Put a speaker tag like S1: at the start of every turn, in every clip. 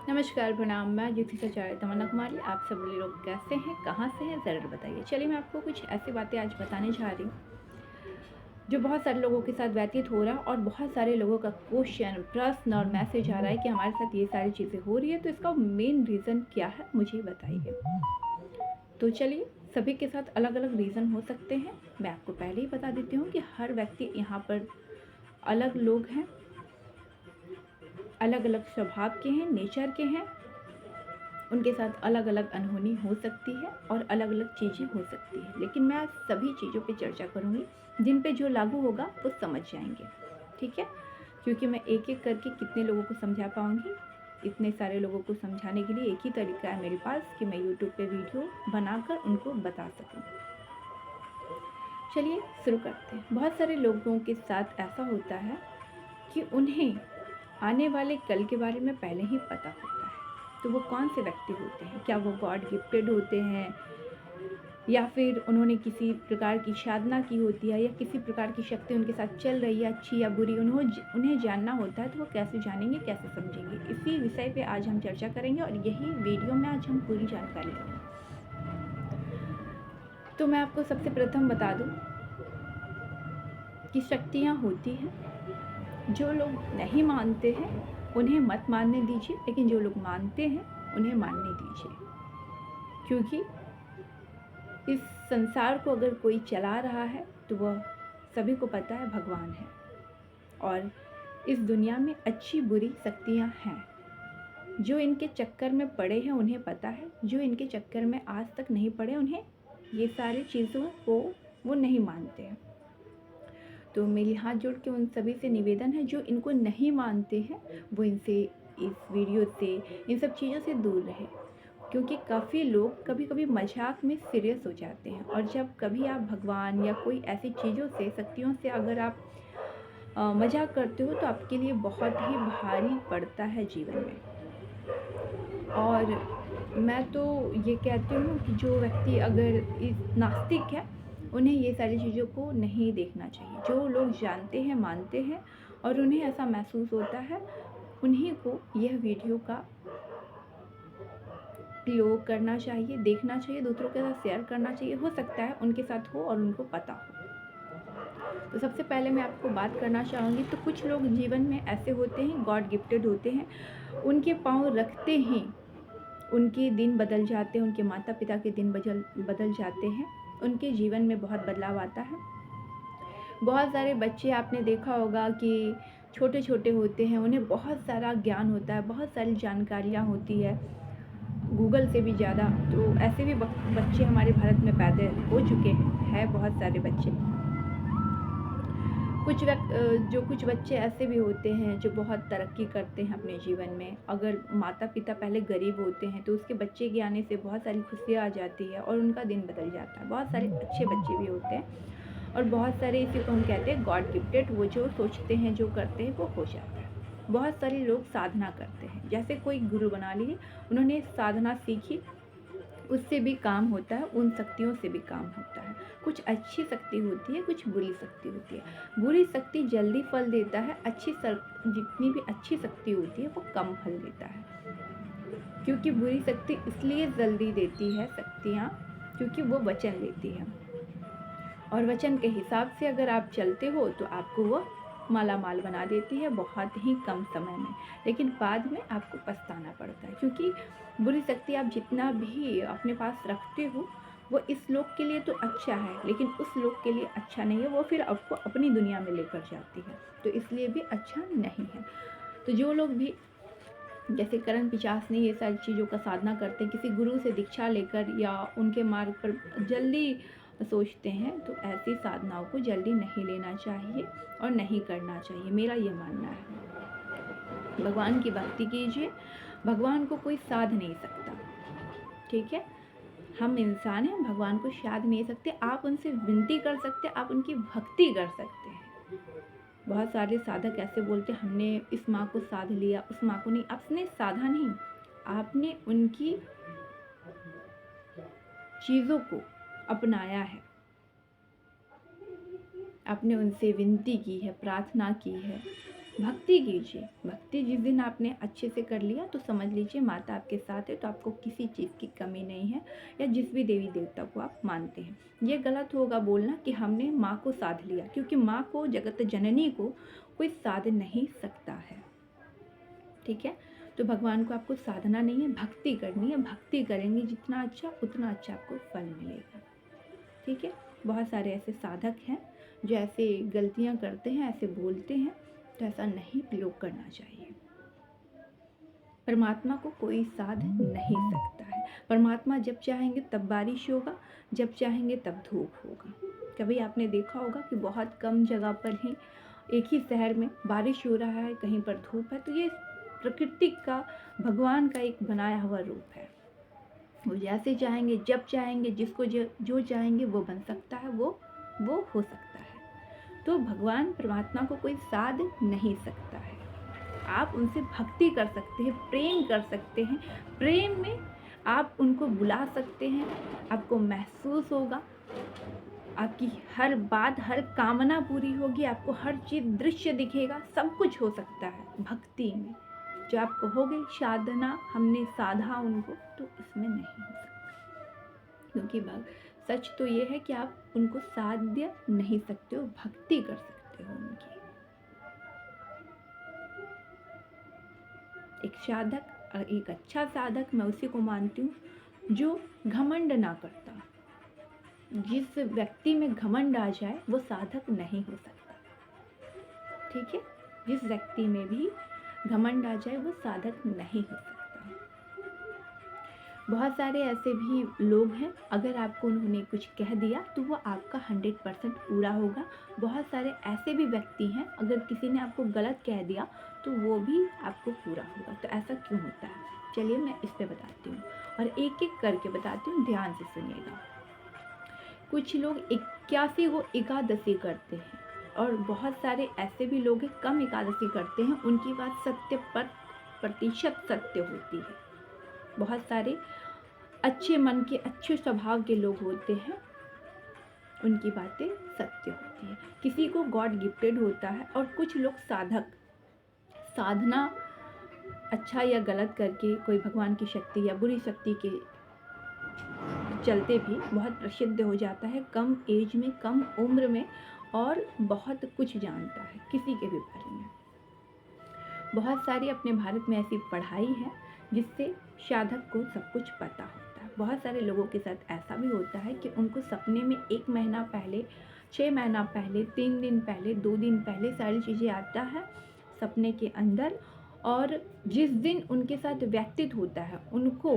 S1: नमस्कार, प्रणाम। मैं ज्योति आचार्य तमन्ना कुमारी। आप सब लोग कैसे हैं, कहाँ से हैं, ज़रूर बताइए। चलिए, मैं आपको कुछ ऐसी बातें आज बताने जा रही हूँ जो बहुत सारे लोगों के साथ व्यतीत हो रहा है और बहुत सारे लोगों का क्वेश्चन, प्रश्न और मैसेज आ रहा है कि हमारे साथ ये सारी चीज़ें हो रही है, तो इसका मेन रीज़न क्या है, मुझे बताइए। तो चलिए, सभी के साथ अलग अलग रीज़न हो सकते हैं। मैं आपको पहले ही बता देती हूँ कि हर व्यक्ति यहाँ पर अलग लोग हैं, अलग अलग स्वभाव के हैं, नेचर के हैं। उनके साथ अलग अलग अनहोनी हो सकती है और अलग अलग चीज़ें हो सकती है, लेकिन मैं आज सभी चीज़ों पे चर्चा करूँगी जिन पे जो लागू होगा वो समझ जाएंगे। ठीक है, क्योंकि मैं एक एक करके कितने लोगों को समझा पाऊँगी। इतने सारे लोगों को समझाने के लिए एक ही तरीका है मेरे पास कि मैं यूट्यूब पे वीडियो बनाकर उनको बता सकूँ। चलिए शुरू करते हैं। बहुत सारे लोगों के साथ ऐसा होता है कि उन्हें आने वाले कल के बारे में पहले ही पता होता है। तो वो कौन से व्यक्ति होते हैं? क्या वो गॉड गिफ्टेड होते हैं, या फिर उन्होंने किसी प्रकार की साधना की होती है, या किसी प्रकार की शक्ति उनके साथ चल रही है, अच्छी या बुरी? उन्हें जानना होता है। तो वो कैसे जानेंगे, कैसे समझेंगे? इसी विषय पे आज हम चर्चा करेंगे और यही वीडियो में आज हम पूरी जानकारी लेंगे। तो मैं आपको सबसे प्रथम बता दूं कि शक्तियाँ होती हैं। जो लोग नहीं मानते हैं उन्हें मत मानने दीजिए, लेकिन जो लोग मानते हैं उन्हें मानने दीजिए। क्योंकि इस संसार को अगर कोई चला रहा है तो वह सभी को पता है, भगवान है। और इस दुनिया में अच्छी बुरी शक्तियाँ हैं। जो इनके चक्कर में पड़े हैं उन्हें पता है, जो इनके चक्कर में आज तक नहीं पड़े उन्हें ये सारी चीज़ों को वो नहीं मानते हैं। तो मेरी हाथ जोड़ के उन सभी से निवेदन है जो इनको नहीं मानते हैं, वो इनसे, इस वीडियो से, इन सब चीज़ों से दूर रहे। क्योंकि काफ़ी लोग कभी कभी मजाक में सीरियस हो जाते हैं, और जब कभी आप भगवान या कोई ऐसी चीज़ों से, शक्तियों से अगर आप मजाक करते हो तो आपके लिए बहुत ही भारी पड़ता है जीवन में। और मैं तो ये कहती हूँ कि जो व्यक्ति अगर इस नास्तिक है उन्हें ये सारी चीज़ों को नहीं देखना चाहिए। जो लोग जानते हैं, मानते हैं और उन्हें ऐसा महसूस होता है, उन्हीं को यह वीडियो का प्रयोग करना चाहिए, देखना चाहिए, दूसरों के साथ शेयर करना चाहिए। हो सकता है उनके साथ हो और उनको पता हो। तो सबसे पहले मैं आपको बात करना चाहूँगी, तो कुछ लोग जीवन में ऐसे होते हैं, गॉड गिफ्टेड होते हैं। उनके पाँव रखते ही उनके दिन बदल जाते हैं, उनके माता पिता के दिन बदल जाते हैं। उनके जीवन में बहुत बदलाव आता है। बहुत सारे बच्चे आपने देखा होगा कि छोटे छोटे होते हैं, उन्हें बहुत सारा ज्ञान होता है, बहुत सारी जानकारियाँ होती है, गूगल से भी ज़्यादा। तो ऐसे भी बच्चे हमारे भारत में पैदा हो चुके हैं बहुत सारे बच्चे। कुछ बच्चे ऐसे भी होते हैं जो बहुत तरक्की करते हैं अपने जीवन में। अगर माता पिता पहले गरीब होते हैं तो उसके बच्चे के आने से बहुत सारी खुशियाँ आ जाती है और उनका दिन बदल जाता है। बहुत सारे अच्छे बच्चे भी होते हैं, और बहुत सारे, इसी को हम कहते हैं गॉड गिफ्टेड। वो जो सोचते हैं, जो करते हैं, वो हो जाता है। बहुत सारे लोग साधना करते हैं, जैसे कोई गुरु बना लीजिए, उन्होंने साधना सीखी, उससे भी काम होता है, उन शक्तियों से भी काम होता है। कुछ अच्छी शक्ति होती है, कुछ बुरी शक्ति होती है। बुरी शक्ति जल्दी फल देता है, जितनी भी अच्छी शक्ति होती है वो कम फल देता है। क्योंकि बुरी शक्ति इसलिए जल्दी देती है शक्तियाँ, क्योंकि वो वचन लेती है, और वचन के हिसाब से अगर आप चलते हो तो आपको वो माला माल बना देती है बहुत ही कम समय में। लेकिन बाद में आपको पछताना पड़ता है, क्योंकि बुरी शक्ति आप जितना भी अपने पास रखते हो वो इस लोक के लिए तो अच्छा है, लेकिन उस लोक के लिए अच्छा नहीं है। वो फिर आपको अपनी दुनिया में लेकर जाती है, तो इसलिए भी अच्छा नहीं है। तो जो लोग भी जैसे करण पिशाच ने ये सारी चीज़ों का साधना करते हैं, किसी गुरु से दीक्षा लेकर या उनके मार्ग पर जल्दी सोचते हैं, तो ऐसी साधनाओं को जल्दी नहीं लेना चाहिए और नहीं करना चाहिए, मेरा ये मानना है। भगवान की भक्ति कीजिए, भगवान को कोई साध नहीं सकता। ठीक है, हम इंसान हैं, भगवान को साध नहीं सकते। आप उनसे विनती कर सकते, आप उनकी भक्ति कर सकते हैं। बहुत सारे साधक ऐसे बोलते, हमने इस माँ को साध लिया, उस माँ को नहीं। आपने साधा नहीं, आपने उनकी चीज़ों को अपनाया है, आपने उनसे विनती की है, प्रार्थना की है, भक्ति कीजिए। भक्ति जिस दिन आपने अच्छे से कर लिया तो समझ लीजिए माता आपके साथ है, तो आपको किसी चीज़ की कमी नहीं है, या जिस भी देवी देवता को आप मानते हैं। ये गलत होगा बोलना कि हमने माँ को साध लिया, क्योंकि माँ को, जगत जननी को कोई साध नहीं सकता है। ठीक है, तो भगवान को आपको साधना नहीं है, भक्ति करनी है। भक्ति करेंगे जितना अच्छा, उतना अच्छा आपको फल मिलेगा। ठीक है, बहुत सारे ऐसे साधक हैं जो ऐसे गलतियां करते हैं, ऐसे बोलते हैं, तो ऐसा नहीं प्रयोग करना चाहिए। परमात्मा को कोई साध नहीं सकता है। परमात्मा जब चाहेंगे तब बारिश होगा, जब चाहेंगे तब धूप होगा। कभी आपने देखा होगा कि बहुत कम जगह पर ही, एक ही शहर में बारिश हो रहा है, कहीं पर धूप है, तो ये प्रकृति का, भगवान का एक बनाया हुआ रूप है। वो जैसे चाहेंगे, जब चाहेंगे, जिसको जो चाहेंगे वो बन सकता है, वो हो सकता है। तो भगवान परमात्मा को कोई साध नहीं सकता है। आप उनसे भक्ति कर सकते हैं, प्रेम कर सकते हैं। प्रेम में आप उनको बुला सकते हैं, आपको महसूस होगा, आपकी हर बात, हर कामना पूरी होगी, आपको हर चीज़, दृश्य दिखेगा, सब कुछ हो सकता है भक्ति में। जो आप कहोगे साधना हमने साधा उनको, तो इसमें नहीं हो सकता, क्योंकि सच तो ये है कि आप उनको साध्य नहीं सकते हो, भक्ति कर सकते हो उनकी। एक साधक, एक अच्छा साधक मैं उसी को मानती हूँ जो घमंड ना करता। जिस व्यक्ति में घमंड आ जाए वो साधक नहीं हो सकता। ठीक है, जिस व्यक्ति में भी घमंड आ जाए वो साधक नहीं हो सकता। बहुत सारे ऐसे भी लोग हैं, अगर आपको उन्होंने कुछ कह दिया तो वो आपका 100% पूरा होगा। बहुत सारे ऐसे भी व्यक्ति हैं, अगर किसी ने आपको गलत कह दिया तो वो भी आपको पूरा होगा। तो ऐसा क्यों होता है, चलिए मैं इस पे बताती हूँ, और एक एक करके बताती हूँ, ध्यान से सुनिएगा। कुछ लोग 81 को एकादशी करते हैं, और बहुत सारे ऐसे भी लोग हैं कम एकादशी करते हैं, उनकी बात सत्य पर प्रतिशत सत्य होती है। बहुत सारे अच्छे मन के, अच्छे स्वभाव के लोग होते हैं, उनकी बातें सत्य होती है। किसी को गॉड गिफ्टेड होता है, और कुछ लोग साधक, साधना अच्छा या गलत करके कोई भगवान की शक्ति या बुरी शक्ति के चलते भी बहुत प्रसिद्ध हो जाता है, कम एज में, कम उम्र में, और बहुत कुछ जानता है किसी के भी बारे में। बहुत सारी अपने भारत में ऐसी पढ़ाई है जिससे साधक को सब कुछ पता होता है। बहुत सारे लोगों के साथ ऐसा भी होता है कि उनको सपने में 1 महीना पहले, 6 महीना पहले, 3 दिन पहले, 2 दिन पहले सारी चीज़ें आता है सपने के अंदर, और जिस दिन उनके साथ व्यतीत होता है उनको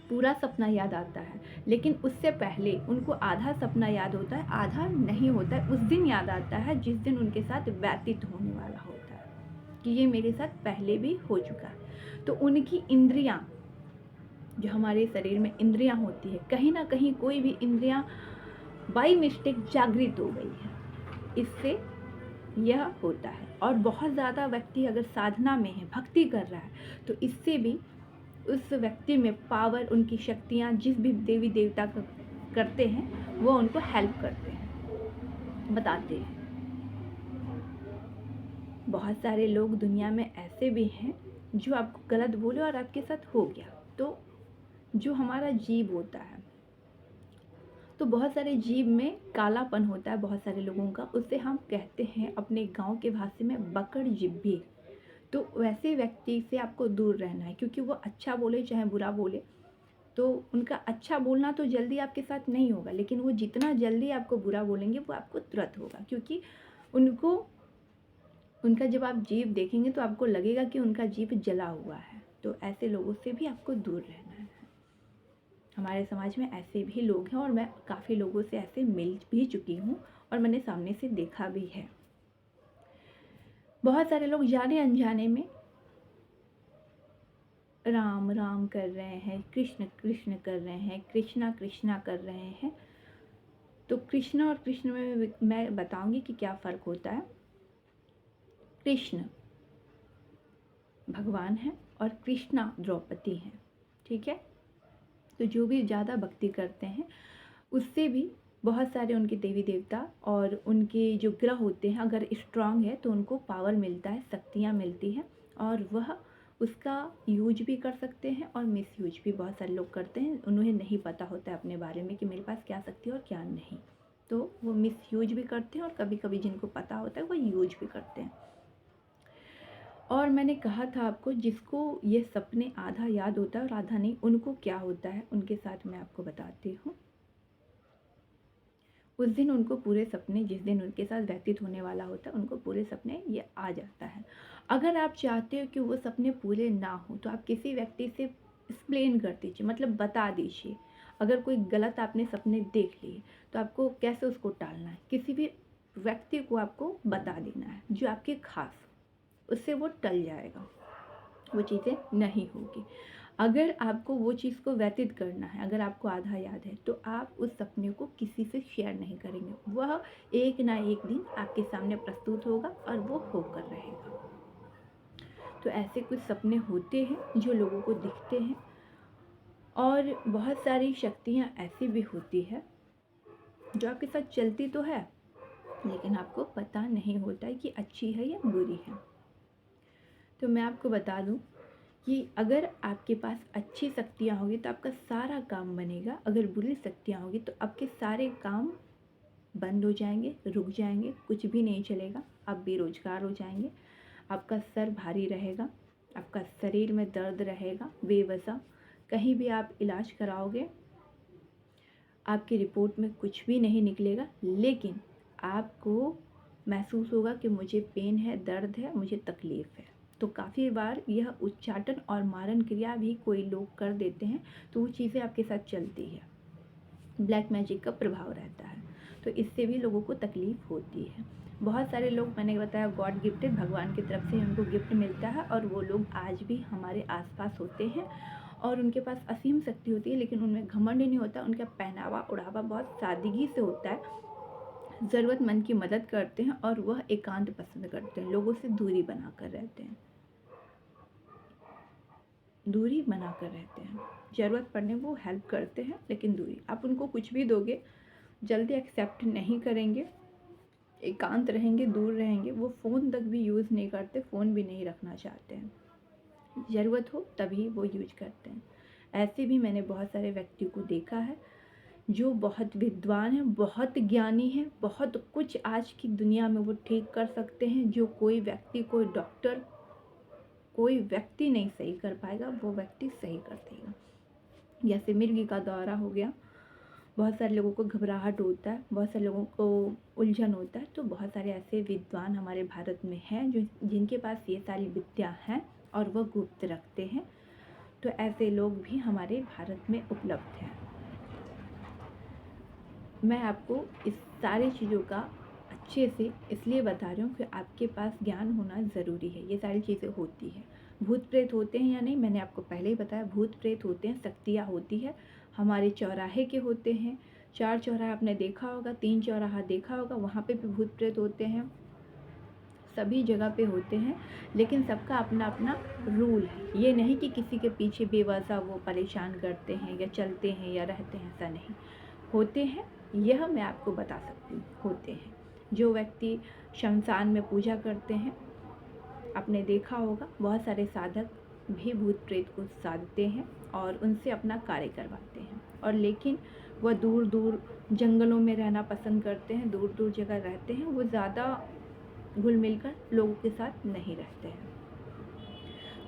S1: पूरा सपना याद आता है, लेकिन उससे पहले उनको आधा सपना याद होता है, आधा नहीं होता है। उस दिन याद आता है जिस दिन उनके साथ व्यतीत होने वाला होता है, कि ये मेरे साथ पहले भी हो चुका है। तो उनकी इंद्रियां, जो हमारे शरीर में इंद्रियां होती है, कहीं ना कहीं कोई भी इंद्रियां बाई मिस्टेक जागृत हो गई है, इससे यह होता है। और बहुत ज़्यादा व्यक्ति अगर साधना में है, भक्ति कर रहा है, तो इससे भी उस व्यक्ति में पावर, उनकी शक्तियाँ, जिस भी देवी देवता का करते हैं वो उनको हेल्प करते हैं, बताते हैं। बहुत सारे लोग दुनिया में ऐसे भी हैं जो आपको गलत बोले और आपके साथ हो गया। तो जो हमारा जीव होता है, तो बहुत सारे जीव में कालापन होता है बहुत सारे लोगों का, उससे हम कहते हैं अपने गांव के भाषा में बकड़ जिब्बी। तो वैसे व्यक्ति से आपको दूर रहना है, क्योंकि वो अच्छा बोले चाहे बुरा बोले, तो उनका अच्छा बोलना तो जल्दी आपके साथ नहीं होगा, लेकिन वो जितना जल्दी आपको बुरा बोलेंगे वो आपको तुरंत होगा, क्योंकि उनका जब आप जीव देखेंगे तो आपको लगेगा कि उनका जीव जला हुआ है। तो ऐसे लोगों से भी आपको दूर रहना है। हमारे समाज में ऐसे भी लोग हैं, और मैं काफ़ी लोगों से ऐसे मिल भी चुकी हूँ, और मैंने सामने से देखा भी है। बहुत सारे लोग जाने अनजाने में राम राम कर रहे हैं, कृष्ण कृष्ण कर रहे हैं, कृष्णा कृष्णा कर रहे हैं। तो कृष्णा और कृष्ण में मैं बताऊंगी कि क्या फ़र्क होता है। कृष्ण भगवान है और कृष्णा द्रौपदी हैं, ठीक है। तो जो भी ज़्यादा भक्ति करते हैं उससे भी बहुत सारे उनके देवी देवता और उनके जो ग्रह होते हैं अगर स्ट्रांग है तो उनको पावर मिलता है, शक्तियाँ मिलती हैं और वह उसका यूज भी कर सकते हैं और मिस यूज भी बहुत सारे लोग करते हैं। उन्हें नहीं पता होता है अपने बारे में कि मेरे पास क्या शक्ति है और क्या नहीं, तो वो मिस यूज भी करते हैं और कभी कभी जिनको पता होता है वो यूज भी करते हैं। और मैंने कहा था आपको, जिसको ये सपने आधा याद होता है और आधा नहीं, उनको क्या होता है उनके साथ मैं आपको बताती हूँ। उस दिन उनको पूरे सपने, जिस दिन उनके साथ व्यतीत होने वाला होता है, उनको पूरे सपने ये आ जाता है। अगर आप चाहते हो कि वो सपने पूरे ना हो तो आप किसी व्यक्ति से एक्सप्लेन कर दीजिए, मतलब बता दीजिए। अगर कोई गलत आपने सपने देख लिए तो आपको कैसे उसको टालना है, किसी भी व्यक्ति को आपको बता देना है जो आपके खास, उससे वो टल जाएगा, वो चीज़ें नहीं होगी। अगर आपको वो चीज़ को व्यतीत करना है, अगर आपको आधा याद है तो आप उस सपने को किसी से शेयर नहीं करेंगे। वह एक ना एक दिन आपके सामने प्रस्तुत होगा और वो होकर रहेगा। तो ऐसे कुछ सपने होते हैं जो लोगों को दिखते हैं और बहुत सारी शक्तियाँ ऐसी भी होती है जो आपके साथ चलती तो है लेकिन आपको पता नहीं होता है कि अच्छी है या बुरी है। तो मैं आपको बता दूं कि अगर आपके पास अच्छी शक्तियाँ होगी तो आपका सारा काम बनेगा, अगर बुरी शक्तियाँ होगी तो आपके सारे काम बंद हो जाएंगे, रुक जाएंगे, कुछ भी नहीं चलेगा, आप बेरोजगार हो जाएंगे, आपका सर भारी रहेगा, आपका शरीर में दर्द रहेगा बेवजह, कहीं भी आप इलाज कराओगे आपकी रिपोर्ट में कुछ भी नहीं निकलेगा, लेकिन आपको महसूस होगा कि मुझे पेन है, दर्द है, मुझे तकलीफ़ है। तो काफ़ी बार यह उच्चाटन और मारन क्रिया भी कोई लोग कर देते हैं, तो वो चीज़ें आपके साथ चलती है, ब्लैक मैजिक का प्रभाव रहता है, तो इससे भी लोगों को तकलीफ़ होती है। बहुत सारे लोग, मैंने बताया, गॉड गिफ्टेड, भगवान की तरफ से उनको गिफ्ट मिलता है और वो लोग आज भी हमारे आसपास होते हैं और उनके पास असीम शक्ति होती है, लेकिन उनमें घमंड नहीं होता, उनका पहनावा ओढ़ावा बहुत सादगी से होता है, ज़रूरतमंद की मदद करते हैं और वह एकांत पसंद करते हैं, लोगों से दूरी बनाकर रहते हैं, दूरी बनाकर रहते हैं, ज़रूरत पड़ने वो हेल्प करते हैं लेकिन दूरी। आप उनको कुछ भी दोगे जल्दी एक्सेप्ट नहीं करेंगे, एकांत रहेंगे, दूर रहेंगे, वो फ़ोन तक भी यूज़ नहीं करते, फ़ोन भी नहीं रखना चाहते हैं, ज़रूरत हो तभी वो यूज करते हैं। ऐसे भी मैंने बहुत सारे व्यक्ति को देखा है जो बहुत विद्वान हैं, बहुत ज्ञानी हैं, बहुत कुछ आज की दुनिया में वो ठीक कर सकते हैं, जो कोई व्यक्ति, कोई डॉक्टर, कोई व्यक्ति नहीं सही कर पाएगा, वो व्यक्ति सही कर देगा। जैसे मिर्गी का दौरा हो गया, बहुत सारे लोगों को घबराहट होता है, बहुत सारे लोगों को उलझन होता है, तो बहुत सारे ऐसे विद्वान हमारे भारत में हैं जो जिनके पास ये सारी विद्या हैं और वह गुप्त रखते हैं, तो ऐसे लोग भी हमारे भारत में उपलब्ध हैं। मैं आपको इस सारी चीज़ों का अच्छे से इसलिए बता रही हूँ कि आपके पास ज्ञान होना ज़रूरी है, ये सारी चीज़ें होती हैं। भूत प्रेत होते हैं या नहीं, मैंने आपको पहले ही बताया, भूत प्रेत होते हैं, शक्तियाँ होती है, हमारे चौराहे के होते हैं, 4 चौराहा आपने देखा होगा, 3 चौराहा देखा होगा, वहाँ पे भी भूत प्रेत होते हैं, सभी जगह पे होते हैं, लेकिन सबका अपना अपना रूल है। ये नहीं कि किसी के पीछे बेवजह वो परेशान करते हैं या चलते हैं या रहते हैं, ऐसा नहीं होते हैं। यह मैं आपको बता सकती हूँ, होते हैं। जो व्यक्ति शमशान में पूजा करते हैं, आपने देखा होगा बहुत सारे साधक भी भूत प्रेत को साधते हैं और उनसे अपना कार्य करवाते हैं, और लेकिन वह दूर दूर जंगलों में रहना पसंद करते हैं, दूर दूर जगह रहते हैं, वो ज़्यादा घुल मिलकर लोगों के साथ नहीं रहते हैं।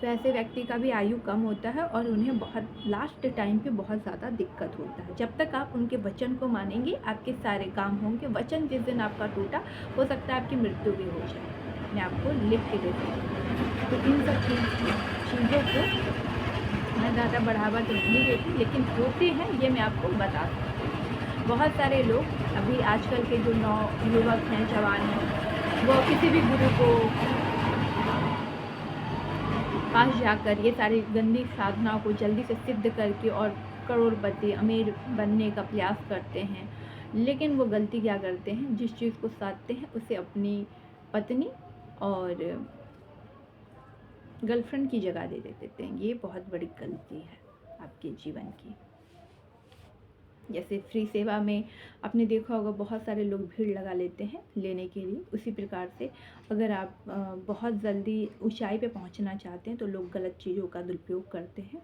S1: तो ऐसे व्यक्ति का भी आयु कम होता है और उन्हें बहुत लास्ट टाइम पे बहुत ज़्यादा दिक्कत होता है। जब तक आप उनके वचन को मानेंगे आपके सारे काम होंगे, वचन जिस दिन आपका टूटा हो सकता है आपकी मृत्यु भी हो जाए, मैं आपको लिख के देती हूँ। तो इन सब चीज़ों को मैं ज़्यादा बढ़ावा तो नहीं देती, लेकिन होते हैं ये मैं आपको बता सकती हूँ। बहुत सारे लोग अभी आजकल के जो युवक हैं, जवान हैं, वो किसी भी गुरु को पास जाकर ये सारी गंदी साधनाओं को जल्दी से सिद्ध करके और करोड़पति अमीर बनने का प्रयास करते हैं, लेकिन वो गलती क्या करते हैं, जिस चीज़ को साधते हैं उसे अपनी पत्नी और गर्लफ्रेंड की जगह दे देते हैं। ये बहुत बड़ी गलती है आपके जीवन की। जैसे फ्री सेवा में आपने देखा होगा बहुत सारे लोग भीड़ लगा लेते हैं लेने के लिए, उसी प्रकार से अगर आप बहुत जल्दी ऊंचाई पे पहुंचना चाहते हैं तो लोग गलत चीज़ों का दुरुपयोग करते हैं।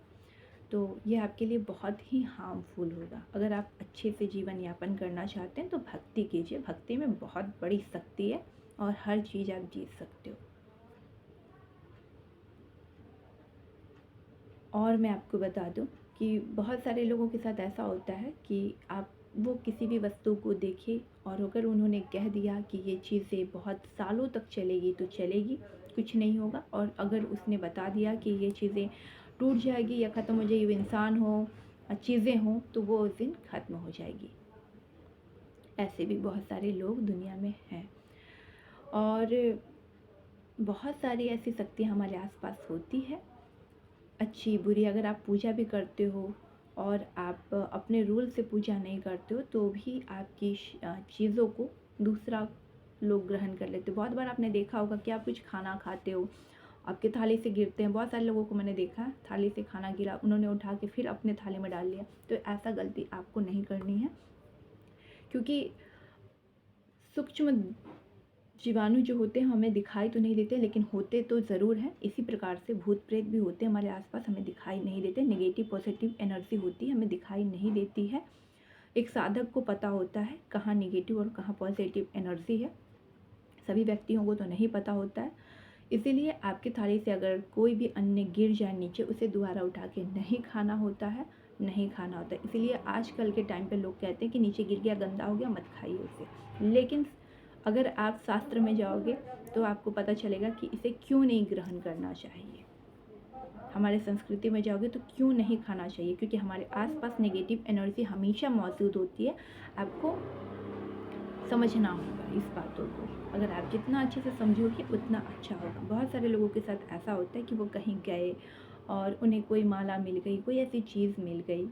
S1: तो ये आपके लिए बहुत ही हार्मफुल होगा। अगर आप अच्छे से जीवन यापन करना चाहते हैं तो भक्ति कीजिए। भक्ति में बहुत बड़ी शक्ति है और हर चीज़ आप जीत सकते हो। और मैं आपको बता दूं कि बहुत सारे लोगों के साथ ऐसा होता है कि आप वो किसी भी वस्तु को देखें और अगर उन्होंने कह दिया कि ये चीज़ें बहुत सालों तक चलेगी तो चलेगी, कुछ नहीं होगा। और अगर उसने बता दिया कि ये चीज़ें टूट जाएगी या ख़त्म हो जाएगी, इंसान हो चीज़ें हों, तो वो उस दिन ख़त्म हो जाएगी। ऐसे भी बहुत सारे लोग दुनिया में हैं और बहुत सारी ऐसी शक्तियाँ हमारे आसपास होती है, अच्छी बुरी। अगर आप पूजा भी करते हो और आप अपने रूल से पूजा नहीं करते हो तो भी आपकी चीज़ों को दूसरा लोग ग्रहण कर लेते हो। बहुत बार आपने देखा होगा कि आप कुछ खाना खाते हो, आपके थाली से गिरते हैं। बहुत सारे लोगों को मैंने देखा है, थाली से खाना गिरा, उन्होंने उठा के फिर अपने थाली में डाल लिया। तो ऐसा गलती आपको नहीं करनी है, क्योंकि सूक्ष्म जीवाणु जो होते हैं हमें दिखाई तो नहीं देते, लेकिन होते तो ज़रूर हैं। इसी प्रकार से भूत प्रेत भी होते हैं हमारे आसपास, हमें दिखाई नहीं देते। नेगेटिव पॉजिटिव एनर्जी होती है, हमें दिखाई नहीं देती है। एक साधक को पता होता है कहाँ नेगेटिव और कहाँ पॉजिटिव एनर्जी है, सभी व्यक्तियों को तो नहीं पता होता है। इसीलिए आपकी थाली से अगर कोई भी अन्न गिर जाए नीचे, उसे दोबारा उठा के नहीं खाना होता है, नहीं खाना होता है। इसीलिए आजकल के टाइम पे लोग कहते हैं कि नीचे गिर गया, गंदा हो गया, मत खाइए उसे। लेकिन अगर आप शास्त्र में जाओगे तो आपको पता चलेगा कि इसे क्यों नहीं ग्रहण करना चाहिए। हमारे संस्कृति में जाओगे तो क्यों नहीं खाना चाहिए, क्योंकि हमारे आसपास नेगेटिव एनर्जी हमेशा मौजूद होती है। आपको समझना होगा इस बातों को। अगर आप जितना अच्छे से समझोगे उतना अच्छा होगा। बहुत सारे लोगों के साथ ऐसा होता है कि वो कहीं गए और उन्हें कोई माला मिल गई, कोई ऐसी चीज़ मिल गई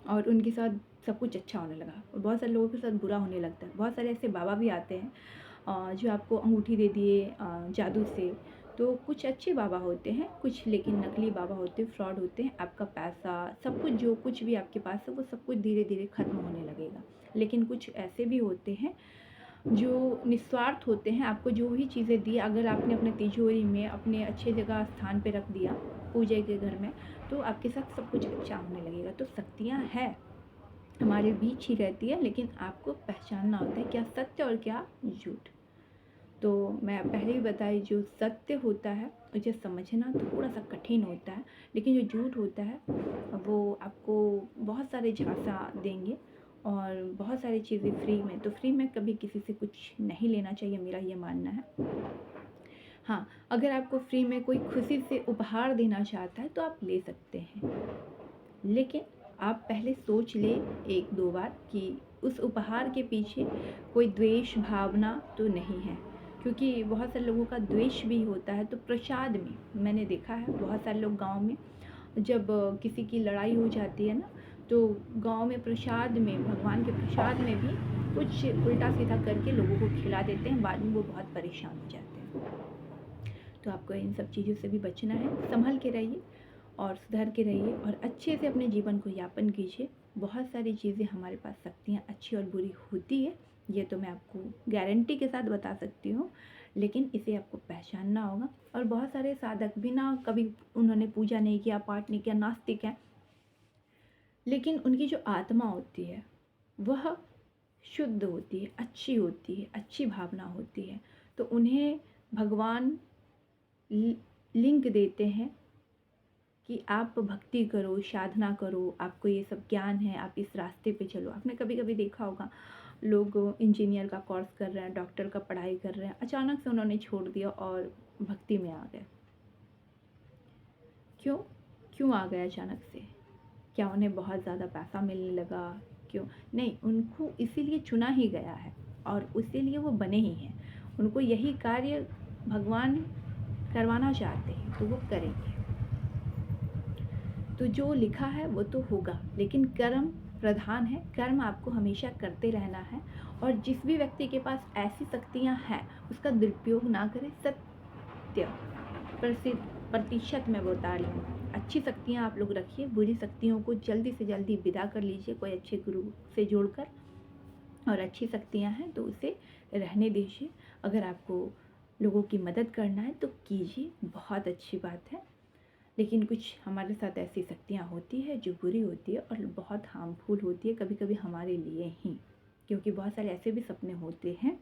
S1: और उनके साथ सब कुछ अच्छा होने लगा, और बहुत सारे लोगों के साथ बुरा होने लगता है। बहुत सारे ऐसे बाबा भी आते हैं जो आपको अंगूठी दे दिए जादू से। तो कुछ अच्छे बाबा होते हैं, कुछ लेकिन नकली बाबा होते हैं, फ्रॉड होते हैं। आपका पैसा, सब कुछ जो कुछ भी आपके पास है वो सब कुछ धीरे धीरे ख़त्म होने लगेगा। लेकिन कुछ ऐसे भी होते हैं जो निस्वार्थ होते हैं। आपको जो भी चीज़ें दी, अगर आपने अपने तिजोरी में अपने अच्छे जगह स्थान पे रख दिया पूजा के घर में, तो आपके साथ सब कुछ अच्छा होने लगेगा। तो शक्तियाँ हैं, हमारे बीच ही रहती है, लेकिन आपको पहचानना होता है क्या सत्य और क्या झूठ। तो मैं पहले ही बताई, जो सत्य होता है उसे समझना थोड़ा सा कठिन होता है, लेकिन जो झूठ होता है वो आपको बहुत सारे झांसा देंगे और बहुत सारी चीज़ें फ्री में। तो फ्री में कभी किसी से कुछ नहीं लेना चाहिए, मेरा ये मानना है। हाँ, अगर आपको फ्री में कोई खुशी से उपहार देना चाहता है तो आप ले सकते हैं, लेकिन आप पहले सोच ले एक दो बार कि उस उपहार के पीछे कोई द्वेष भावना तो नहीं है। क्योंकि बहुत सारे लोगों का द्वेष भी होता है। तो प्रसाद में मैंने देखा है, बहुत सारे लोग गांव में जब किसी की लड़ाई हो जाती है ना, तो गांव में प्रसाद में, भगवान के प्रसाद में भी कुछ उल्टा सीधा करके लोगों को खिला देते हैं, बाद में वो बहुत परेशान हो जाते हैं। तो आपको इन सब चीज़ों से भी बचना है, संभल के रहिए और सुधर के रहिए और अच्छे से अपने जीवन को यापन कीजिए। बहुत सारी चीज़ें हमारे पास, शक्तियाँ अच्छी और बुरी होती है, ये तो मैं आपको गारंटी के साथ बता सकती हूँ, लेकिन इसे आपको पहचानना होगा। और बहुत सारे साधक बिना कभी उन्होंने पूजा नहीं किया, पाठ नहीं किया, नास्तिक हैं, लेकिन उनकी जो आत्मा होती है वह शुद्ध होती है, अच्छी होती है, अच्छी भावना होती है। तो उन्हें भगवान लिंक देते हैं कि आप भक्ति करो, साधना करो, आपको ये सब ज्ञान है, आप इस रास्ते पे चलो। आपने कभी कभी देखा होगा, लोग इंजीनियर का कोर्स कर रहे हैं, डॉक्टर का पढ़ाई कर रहे हैं, अचानक से उन्होंने छोड़ दिया और भक्ति में आ गए। क्यों क्यों आ गए अचानक से? क्या उन्हें बहुत ज़्यादा पैसा मिलने लगा? क्यों नहीं, उनको इसीलिए चुना ही गया है और इसीलिए वो बने ही हैं। उनको यही कार्य भगवान करवाना चाहते हैं, तो वो करेंगे। तो जो लिखा है वो तो होगा, लेकिन कर्म प्रधान है। कर्म आपको हमेशा करते रहना है और जिस भी व्यक्ति के पास ऐसी शक्तियाँ हैं उसका दुरुपयोग ना करें। सत्य प्रतिशत मैं बता रही हूँ, अच्छी शक्तियाँ आप लोग रखिए, बुरी शक्तियों को जल्दी से जल्दी विदा कर लीजिए कोई अच्छे गुरु से जोड़कर, और अच्छी शक्तियाँ हैं तो उसे रहने दीजिए। अगर आपको लोगों की मदद करना है तो कीजिए, बहुत अच्छी बात है। लेकिन कुछ हमारे साथ ऐसी शक्तियाँ होती है जो बुरी होती है और बहुत हार्मफुल होती है कभी कभी हमारे लिए ही, क्योंकि बहुत सारे ऐसे भी सपने होते हैं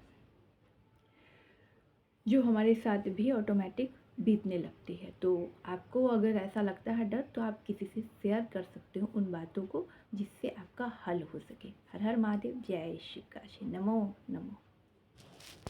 S1: जो हमारे साथ भी ऑटोमेटिक बीतने लगती है। तो आपको अगर ऐसा लगता है डर, तो आप किसी से शेयर कर सकते हो उन बातों को जिससे आपका हल हो सके। हर हर महादेव, जय श्री काशी, नमो नमो।